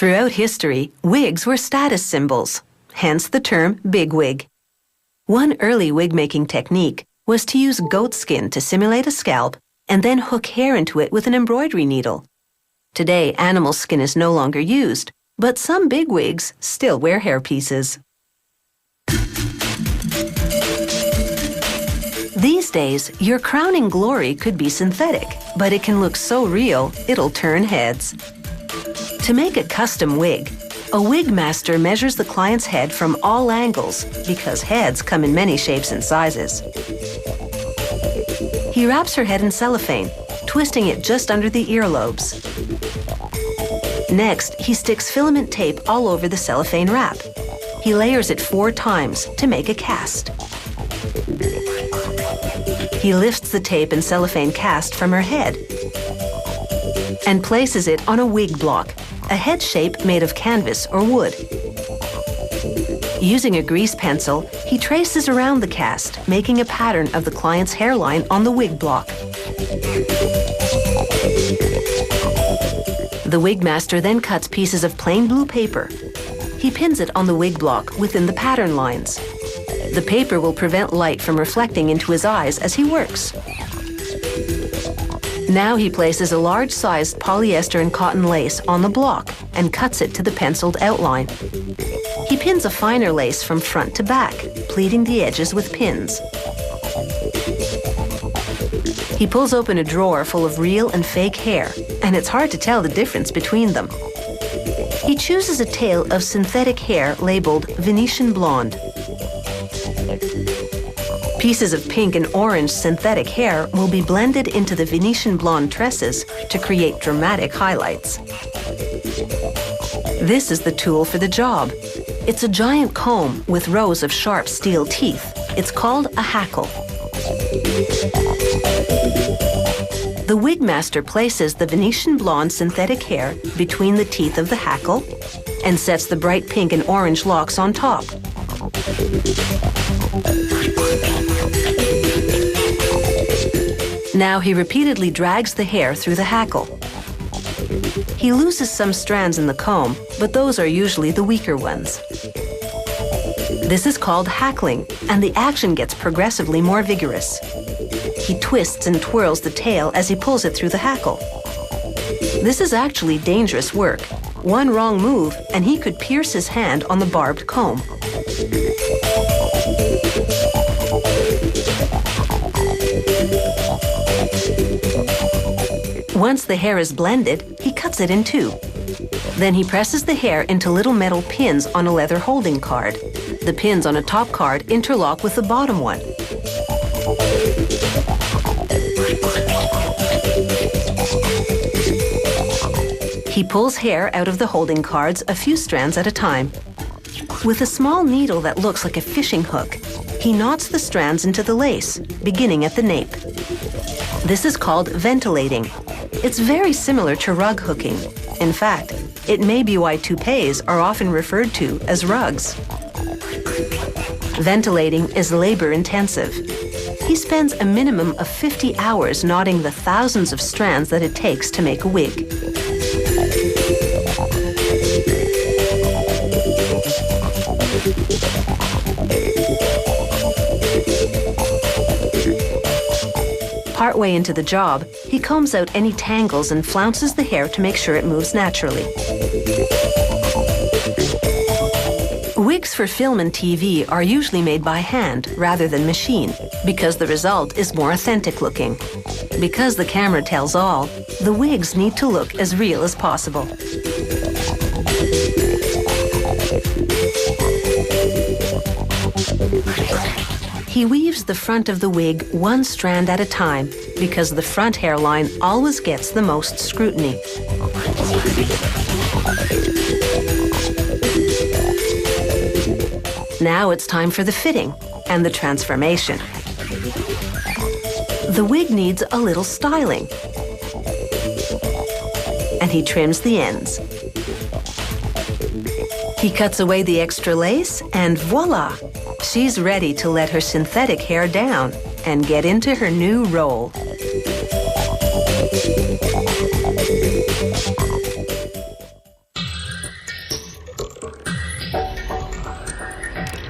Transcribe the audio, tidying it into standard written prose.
Throughout history, wigs were status symbols, hence the term bigwig. One early wig-making technique was to use goat skin to simulate a scalp and then hook hair into it with an embroidery needle. Today, animal skin is no longer used, but some bigwigs still wear hairpieces. These days, your crowning glory could be synthetic, but it can look so real, it'll turn heads. To make a custom wig, a wig master measures the client's head from all angles because heads come in many shapes and sizes. He wraps her head in cellophane, twisting it just under the earlobes. Next, he sticks filament tape all over the cellophane wrap. He layers it 4 times to make a cast. He lifts the tape and cellophane cast from her head and places it on a wig block, a head shape made of canvas or wood. Using a grease pencil, he traces around the cast, making a pattern of the client's hairline on the wig block. The wig master then cuts pieces of plain blue paper. He pins it on the wig block within the pattern lines. The paper will prevent light from reflecting into his eyes as he works. Now he places a large-sized polyester and cotton lace on the block and cuts it to the penciled outline. He pins a finer lace from front to back, pleating the edges with pins. He pulls open a drawer full of real and fake hair, and it's hard to tell the difference between them. He chooses a tail of synthetic hair labeled Venetian blonde. Pieces of pink and orange synthetic hair will be blended into the Venetian blonde tresses to create dramatic highlights. This is the tool for the job. It's a giant comb with rows of sharp steel teeth. It's called a hackle. The wig master places the Venetian blonde synthetic hair between the teeth of the hackle and sets the bright pink and orange locks on top. Now he repeatedly drags the hair through the hackle. He loses some strands in the comb, but those are usually the weaker ones. This is called hackling, and the action gets progressively more vigorous. He twists and twirls the tail as he pulls it through the hackle. This is actually dangerous work. One wrong move, and he could pierce his hand on the barbed comb. Once the hair is blended, he cuts it in 2. Then he presses the hair into little metal pins on a leather holding card. The pins on a top card interlock with the bottom one. He pulls hair out of the holding cards a few strands at a time. With a small needle that looks like a fishing hook, he knots the strands into the lace, beginning at the nape. This is called ventilating. It's very similar to rug hooking. In fact, it may be why toupees are often referred to as rugs. Ventilating is labor-intensive. He spends a minimum of 50 hours knotting the thousands of strands that it takes to make a wig. Partway into the job, he combs out any tangles and flounces the hair to make sure it moves naturally. Wigs for film and TV are usually made by hand rather than machine because the result is more authentic looking. Because the camera tells all, the wigs need to look as real as possible. He weaves the front of the wig 1 strand at a time because the front hairline always gets the most scrutiny. Now it's time for the fitting and the transformation. The wig needs a little styling, and he trims the ends. He cuts away the extra lace, and voila! She's ready to let her synthetic hair down and get into her new role.